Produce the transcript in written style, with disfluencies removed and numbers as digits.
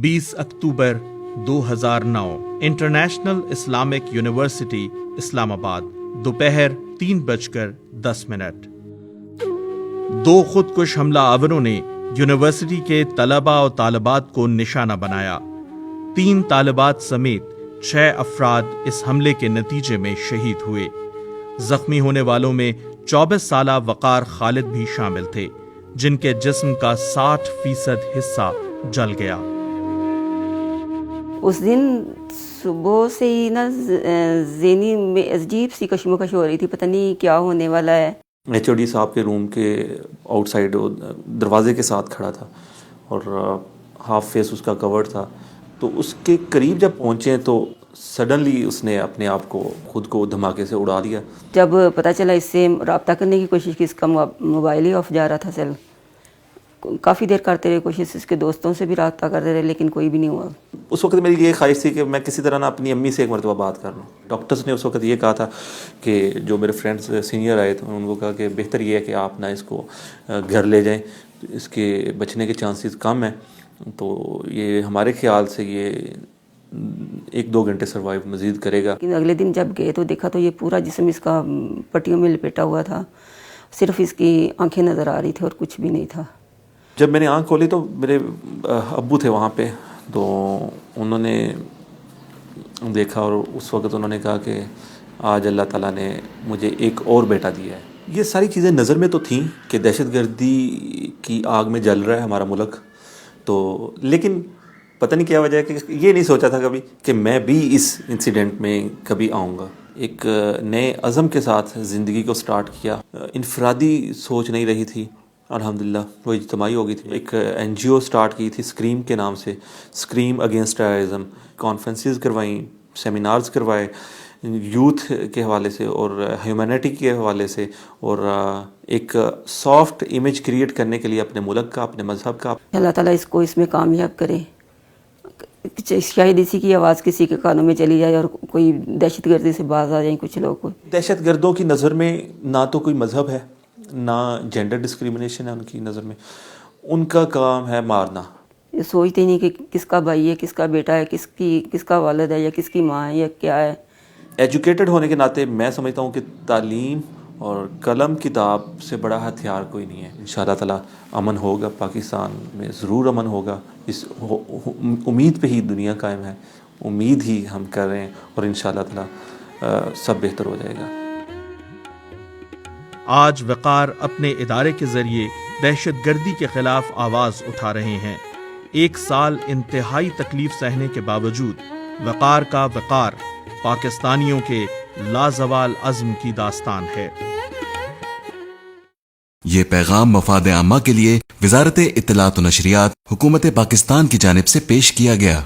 20 अक्टूबर 2009 international Islamic university Islamabad दोपहर 3:10। दो खुदकुश हमला आवरों ने यूनिवर्सिटी के तलबा और तालिबात को निशाना बनाया। 3 तालिबात समेत 6 अफराद इस हमले के नतीजे में शहीद हुए। जख्मी होने वालों में 24 साला वकार खालिद भी शामिल थे, जिनके जिस्म का 60% हिस्सा जल गया। उस दिन सुबह से ही ना ज़हनी में अजीब सी कशमकश हो रही थी, पता नहीं क्या होने वाला है। HOD साहब के रूम के आउटसाइड दरवाजे के साथ खड़ा था और हाफ फेस उसका कवर्ड था, तो उसके करीब जब पहुंचे तो सडनली उसने अपने आप को खुद को धमाके से उड़ा दिया। जब पता चला इससे रब्ता करने की कोशिश की, इसका मोबाइल ही ऑफ जा रहा था सेल। काफ़ी देर करते रहे कोशिश, इसके दोस्तों से भी रब्ता करते रहे, लेकिन कोई भी नहीं हुआ। उस वक्त मेरी ये ख्वाहिश थी कि मैं किसी तरह ना अपनी अम्मी से एक मरतबा बात कर लूँ। डॉक्टर्स ने उस वक्त ये कहा था कि जो मेरे फ्रेंड्स सीनियर आए थे उनको कहा कि बेहतर ये है कि आप ना इसको घर ले जाएं, इसके बचने के चांसेस कम हैं। तो ये हमारे ख्याल से ये 1-2 घंटे सर्वाइव मज़ीद करेगा। लेकिन अगले दिन जब गए तो देखा तो ये पूरा जिस्म इसका पट्टियों में लपेटा हुआ था, सिर्फ इसकी आंखें नज़र आ रही थी और कुछ भी नहीं था। जब मैंने आंख खोली तो मेरे अब्बू थे वहाँ पे, तो उन्होंने देखा और उस वक्त उन्होंने कहा कि आज अल्लाह ताला ने मुझे एक और बेटा दिया है। ये सारी चीज़ें नज़र में तो थीं कि दहशतगर्दी की आग में जल रहा है हमारा मुल्क, तो लेकिन पता नहीं क्या वजह है कि ये नहीं सोचा था कभी कि मैं भी इस इंसिडेंट में कभी आऊँगा। एक नए अज़म के साथ ज़िंदगी को स्टार्ट किया। इनफरादी सोच नहीं रही थी, अल्हम्दुलिल्लाह वो इज्तिमाई हो गई थी। एक NGO स्टार्ट की थी स्क्रीम के नाम से, स्क्रीम अगेंस्ट टेररिज्म। कॉन्फ्रेंसेस करवाई, सेमिनार्स करवाए यूथ के हवाले से और ह्यूमैनिटी के हवाले से, और एक सॉफ्ट इमेज क्रिएट करने के लिए अपने मुल्क का, अपने मज़हब का। अल्लाह ताला इसको इसमें कामयाब करे। शायद इसी की आवाज़ किसी के कानों में चली जाए और कोई दहशतगर्दी से बाज आ जाए कुछ लोग। दहशतगर्दों की नज़र में ना तो कोई मज़हब है, ना जेंडर डिस्क्रिमिनेशन है उनकी नज़र में। उनका काम है मारना। ये सोचते नहीं कि किसका भाई है, किसका बेटा है, किसका वालिद है या किसकी माँ है या क्या है। एजुकेटेड होने के नाते मैं समझता हूँ कि तालीम और कलम किताब से बड़ा हथियार कोई नहीं है। इंशाअल्लाह ताला अमन होगा, पाकिस्तान में ज़रूर अमन होगा। इस उम्मीद पे ही दुनिया कायम है, उम्मीद ही हम कर रहे हैं और इंशाअल्लाह ताला सब बेहतर हो जाएगा। आज वकार अपने इदारे के जरिए दहशतगर्दी के खिलाफ आवाज उठा रहे हैं। 1 साल इंतहाई तकलीफ सहने के बावजूद वकार का वकार पाकिस्तानियों के लाजवाल अज़्म की दास्तान है। ये पैगाम मफाद आम्मा के लिए वज़ारत इत्तलात व नशरियात हुकूमत पाकिस्तान की जानिब से पेश किया गया।